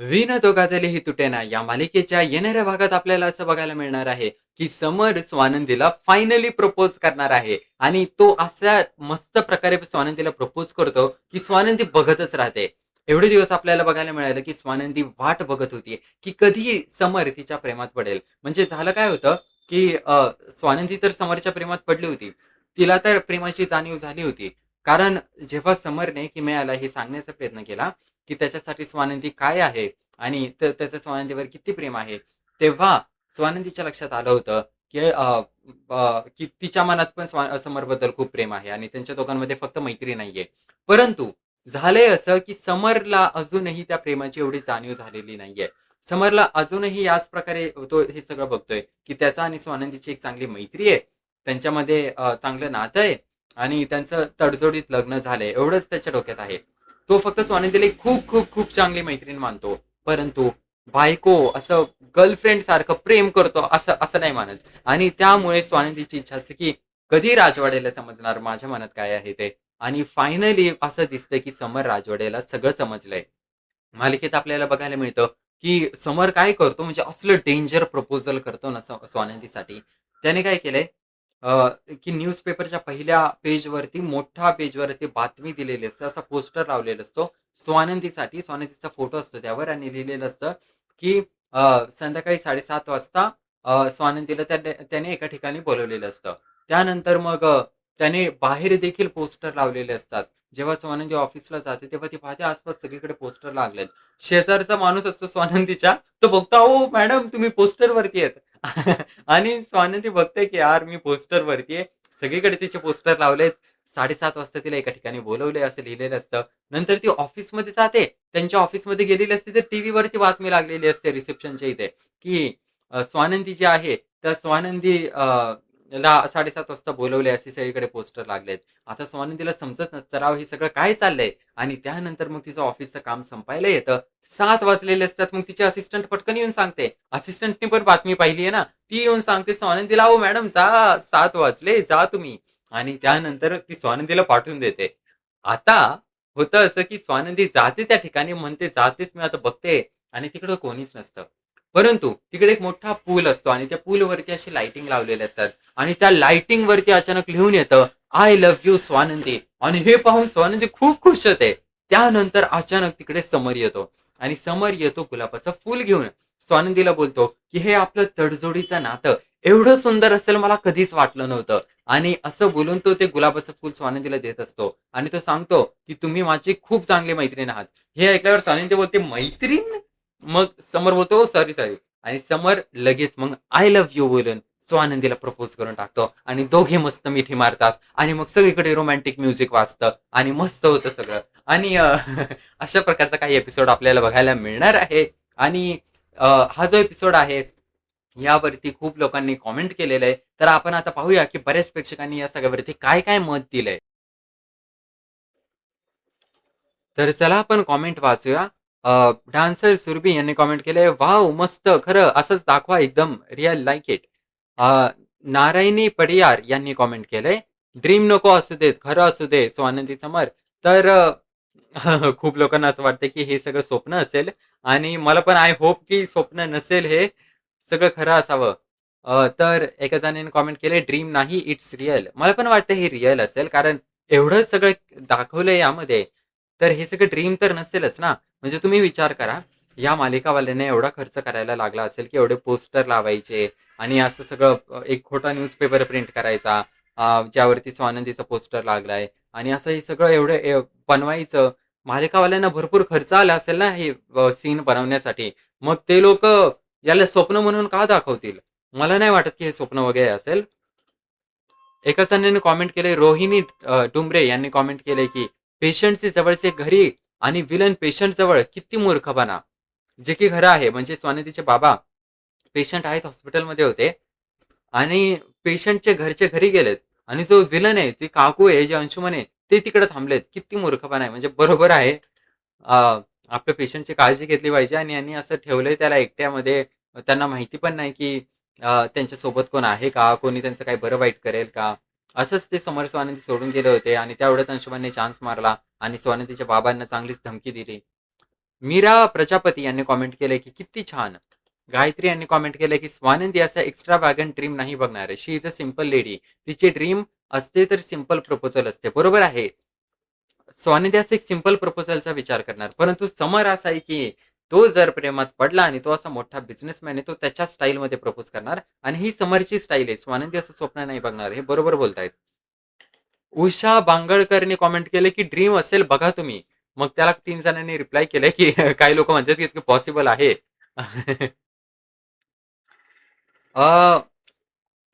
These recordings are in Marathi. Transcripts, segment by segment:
विण दोघातलेही तुटेना या मालिकेच्या येणाऱ्या भागात आपल्याला असं बघायला मिळणार आहे की समर स्वानंदीला फायनली प्रपोज करणार आहे आणि तो अशा मस्त प्रकारे स्वानंदीला प्रपोज करतो की स्वानंदी बघतच राहते. एवढे दिवस आपल्याला बघायला मिळालं की स्वानंदी वाट बघत होती की कधी समर तिच्या प्रेमात पडेल. म्हणजे झालं काय होतं की स्वानंदी तर समरच्या प्रेमात पडली होती. तिला तर प्रेमाची जाणीव झाली होती. कारण जेव्हा समरने किमयाला हे सांगण्याचा प्रयत्न केला की त्याच्यासाठी स्वानंदी काय आहे आणि त्याचं स्वानंदीवर किती प्रेम आहे. तेव्हा स्वानंदीच्या लक्षात आलं होतं, की की तिच्या मनात पण समरबद्दल खूप प्रेम आहे आणि त्यांच्या दोघांमध्ये फक्त मैत्री नाहीये. परंतु झालंय असं, की समरला अजूनही त्या प्रेमाची एवढी जाणीव झालेली नाहीये. समरला अजूनही याच प्रकारे तो हे सगळं बघतोय, की त्याचा आणि स्वानंदीची एक चांगली मैत्री आहे. त्यांच्यामध्ये चांगलं नातं आहे आणि त्यांचं तडजोडीत लग्न झालंय एवढंच त्याच्या डोक्यात आहे. तो फक्त स्वानंदीला एक खूप, खूप, खूप चांगली मैत्रीण मानतो. परंतु बायको असं गर्लफ्रेंड सारखं प्रेम करतो असं असं नाही मानत. आणि त्यामुळे स्वानंदीची इच्छा असते, की कधी राजवाड्याला समजणार माझ्या मनात काय आहे ते. आणि फायनली असं दिसतंय, की समर राजवाड्याला सगळं समजलंय. मालिकेत आपल्याला बघायला मिळतं, की समर काय करतो म्हणजे असलं डेंजर प्रपोजल करतो ना स्वानंदीसाठी. त्याने काय केलंय की न्यूजपेपरच्या पहिल्या पेजवरती मोठ्या पेजवरती बातमी दिलेली असते. असा पोस्टर लावलेला असतो. स्वानंदीसाठी. स्वानंदीचा फोटो असतो त्यावर आणि लिहिलेलं असतं, की संध्याकाळी 7:30 वाजता स्वानंदीला त्याने एका ठिकाणी बोलावलेलं असतं. त्यानंतर मग त्याने बाहेर देखील पोस्टर लावलेले असतात. जेव्हा स्वानंदी ऑफिसला जाते, तेव्हा ती पाहते आसपास सगळीकडे पोस्टर लागलेत. शेजारचा माणूस असतो स्वानंदीच्या, तो बघतो, "अहो मॅडम तुम्ही पोस्टरवरती आहेत." आणि स्वानंदी बघते, की यार मी पोस्टरवरती आहे. सगळीकडे तिचे पोस्टर लावलेत. 7:30 वाजता तिला एका ठिकाणी बोलावलंय असं लिहिलेलं असतं. नंतर ती ऑफिसमध्ये जाते. त्यांच्या ऑफिसमध्ये गेलेली असते, तर टीव्हीवरती बातमी लागलेली असते रिसेप्शनच्या इथे, की स्वानंदी जी आहे, त्या स्वानंदी ला 7:30 वाजता बोलावले असे सगळीकडे पोस्टर लागलेत. आता स्वानंदीला समजत नसतं, राव हे सगळं काय चाललंय? आणि त्यानंतर मग तिचं ऑफिसचं काम संपायला येतं. 7 वाजलेले असतात. मग तिची असिस्टंट पटकन येऊन सांगते. असिस्टंटनी पण बातमी पाहिली आहे ना, ती येऊन सांगते स्वानंदीला, "अहो मॅडम जा, 7 वाजले, जा तुम्ही." आणि त्यानंतर ती स्वानंदीला पाठवून देते. आता होतं असं, की स्वानंदी जाते त्या ठिकाणी म्हणते, "जातेच मी आता बघते." आणि तिकडं कोणीच नसतं. परंतु तिकडे एक मोठा पूल असतो आणि त्या पूलवरती अशी लाइटिंग लावलेले असतात आणि त्या लाइटिंगवरती अचानक लिहून येतं, "आय लव्ह यू स्वानंदी." आणि हे पाहून स्वानंदी खूप खुश होते. त्यानंतर अचानक तिकडे समर येतो आणि समर येतो गुलाबाचं फूल घेऊन. स्वानंदीला बोलतो, की "हे आपलं तडजोडीचं नातं एवढं सुंदर असेल मला कधीच वाटलं नव्हतं." आणि असं बोलून तो ते गुलाबाचं फूल स्वानंदीला देत असतो आणि तो सांगतो, की "तुम्ही माझी खूप चांगली मैत्रीण आहात." हे ऐकल्यावर स्वानंदी बोलते, "मैत्रीण?" मग समर बोलतो, सॉरी, सॉरी." आणि समर लगेच मग आय लव्ह यू बोलून स्वानंदीला प्रपोज करून टाकतो आणि दोघे मस्त मिठी मारतात आणि मग सगळीकडे रोमॅन्टिक म्युझिक वाजतं आणि मस्त होतं सगळं. आणि अशा प्रकारचा काही एपिसोड आपल्याला बघायला मिळणार आहे आणि हा जो एपिसोड आहे, यावरती खूप लोकांनी कॉमेंट केलेलं आहे. तर आपण आता पाहूया, की बऱ्याच प्रेक्षकांनी या सगळ्यावरती काय-काय मत दिलंय. तर चला आपण कॉमेंट वाचूया. डान्सर सुरभी यांनी कॉमेंट केलंय, "वॉव! मस्त. खरं असंच दाखवा एकदम real like it." Narayani Padiyar यांनी कॉमेंट केलंय, "ड्रीम नको असू देत, खरं असू दे." स्वानंदी समर. तर खूप लोकांना असं वाटतं, की हे सगळं स्वप्न असेल आणि मला पण आय होप, की स्वप्न नसेल हे, सगळं खरं असावं. तर एका जणाने कॉमेंट केलंय, "ड्रीम नाही, इट्स रिअल." मला पण वाटतं हे रिअल असेल कारण एवढं सगळं दाखवलंय यामध्ये. तर हे सगळं ड्रीम तर नसेलच ना. म्हणजे तुम्ही विचार करा, या मालिकावाल्याने एवढा खर्च करायला लागला असेल, की एवढे पोस्टर लावायचे आणि असं सगळं एक खोटा न्यूजपेपर प्रिंट करायचा, ज्यावरती स्वानंदीचा पोस्टर लागलाय आणि असं हे सगळं एवढं बनवायचं. मालिकावाल्यांना भरपूर खर्च आला असेल ना, हे सीन बनवण्यासाठी. मग ते लोकं याला स्वप्न म्हणून का दाखवतील? मला नाही वाटत, की हे स्वप्न वगैरे असेल. एका जणाने कॉमेंट केलंय, रोहिणी डुंबरे यांनी कॉमेंट केलंय, की पेशंटचे जवळचे घरी आणि विलन पेशंट जवळ किती मूर्खपणा. जे की खरं आहे. म्हणजे स्वानंदीचे बाबा पेशंट आहेत हॉस्पिटलमध्ये होते आणि पेशंटच्या घरचे घरी गेलेत आणि जो विलन आहे, जी काकू आहे, जे अंशुमन आहे, ते तिकडे थांबलेत. किती मूर्खपणा आहे. म्हणजे बरोबर आहे. आपल्या पेशंटची काळजी घेतली पाहिजे आणि यांनी असं ठेवलंय त्याला एकट्यामध्ये. त्यांना माहिती पण नाही, की त्यांच्यासोबत कोण आहे का? कोणी त्यांचं काही बरं-वाईट करेल का? असंच ते समर स्वानंदी सोडून गेले होते आणि तेवढ्यात अंशुमनने चान्स मारला आणि स्वानंदीच्या बाबांना चांगलीच धमकी दिली. मीरा प्रजापती यांनी कॉमेंट केलंय, की किती छान. गायत्री यांनी कॉमेंट केलंय, की स्वानंदी असा एक्स्ट्राव्हॅगंट ड्रीम नाही बघणार आहे. शी इज अ सिंपल लेडी. तिचे ड्रीम असते तर सिंपल प्रपोजल असते. बरोबर आहे. स्वानंदी असं एक सिंपल प्रपोजलचा विचार करणार. परंतु समर असा आहे, की तो जर प्रेमात पडला आणि तो असा मोठा बिझनेसमॅन आहे, तो त्याच्या स्टाईलमध्ये प्रपोज करणार आणि ही समरची स्टाईल आहे. स्वानंदी असं स्वप्न नाही बघणार. हे बरोबर बोलतायत. उषा बांगळकरने कॉमेंट केलं, की ड्रीम असेल बघा तुम्ही. मग त्याला 3 जणांनी रिप्लाय केलंय, की काही लोकं म्हणतात, की इतकं पॉसिबल आहे. अ,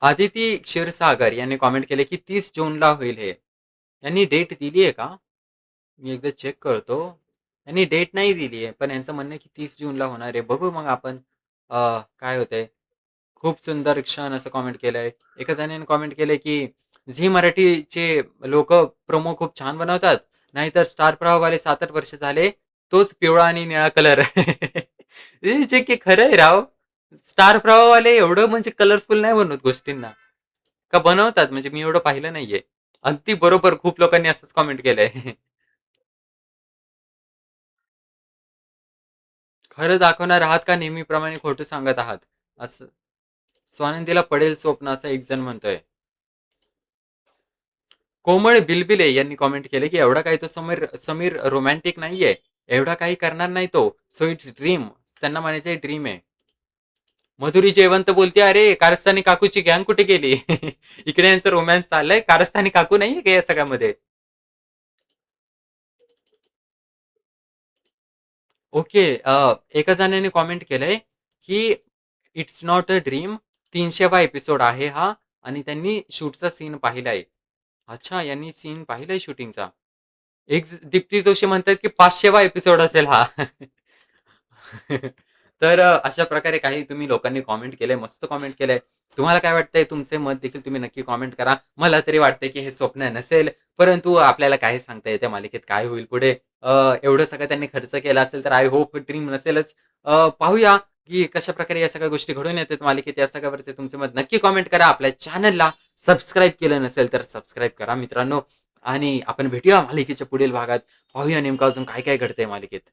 आदिती क्षीरसागर यांनी कॉमेंट केले, की 30 जूनला होईल हे. यांनी डेट दिली आहे का? मी एकदा चेक करतो. यांनी डेट नाही दिली आहे, पण यांचं म्हणणं आहे, की 30 जूनला होणार आहे. बघू मग आपण काय होतंय. खूप सुंदर क्षण असं कॉमेंट केलंय. एका जणाने कॉमेंट केलंय, की झी मराठीचे लोकं प्रोमो खूप छान बनवतात. नाहीतर स्टार प्रवाहवाले 7-8 वर्ष झाले, तोच पिवळा आणि निळा कलर. हे जे की खरं आहे राव. स्टार प्रवाहवाले एवढं म्हणजे कलरफुल नाही बनवत गोष्टींना. का बनवतात म्हणजे मी एवढं पाहिलं नाहीये. अगदी बरोबर खूप लोकांनी असंच कॉमेंट केलंय. खरं दाखवणार आहात का नेहमीप्रमाणे खोटं सांगत आहात? असं स्वानंदीला पडेल स्वप्न असं एक जण म्हणतोय. कोमळ बिलबिले यांनी कॉमेंट केले, की एवढा काही तो समीर समीर रोमॅन्टिक नाहीये. एवढा काही करणार नाही तो. So it's dream. त्यांना म्हणायचंय ड्रीम आहे. मधुरी जयवंत बोलते, "अरे, कारस्थानी काकूची गँग कुठे गेली?" इकडे यांचं रोमॅन्स चाललंय. कारस्थानी काकू नाहीये का या सगळ्यामध्ये? ओके. एका जणाने कॉमेंट केलंय, की "इट्स नॉट अ ड्रीम." 300वा एपिसोड आहे हा आणि त्यांनी शूटचा सीन पाहिलाय. अच्छा, यांनी सीन पाहिलाय शूटिंगचा. दीप्ती जोशी म्हणतायत, की 500वा एपिसोड असेल हा. तर अशा प्रकारे काही तुम्ही लोकांनी कॉमेंट केलंय, मस्त कॉमेंट केलंय. तुम्हाला काय वाटतंय? तुमचे मत देखील तुम्ही नक्की कॉमेंट करा. मला तरी वाटतंय, की हे स्वप्न नसेल, परंतु आपल्याला काय सांगता येतं मालिकेत काय होईल पुढे. एवढं सगळं त्यांनी खर्च केला असेल, तर आय होप ड्रीम नसेलच. पाहूया, की कशाप्रकारे या सगळ्या गोष्टी घडून येतात मालिकेत. या सगळ्यावरचे तुमचे मत नक्की कॉमेंट करा. आपल्या चॅनलला सबस्क्राईब केलं नसेल, तर सबस्क्राईब करा मित्रांनो. आणि आपण भेटूया मालिकेच्या पुढील भागात. पाहूया नेमकं अजून काय-काय घडतंय मालिकेत.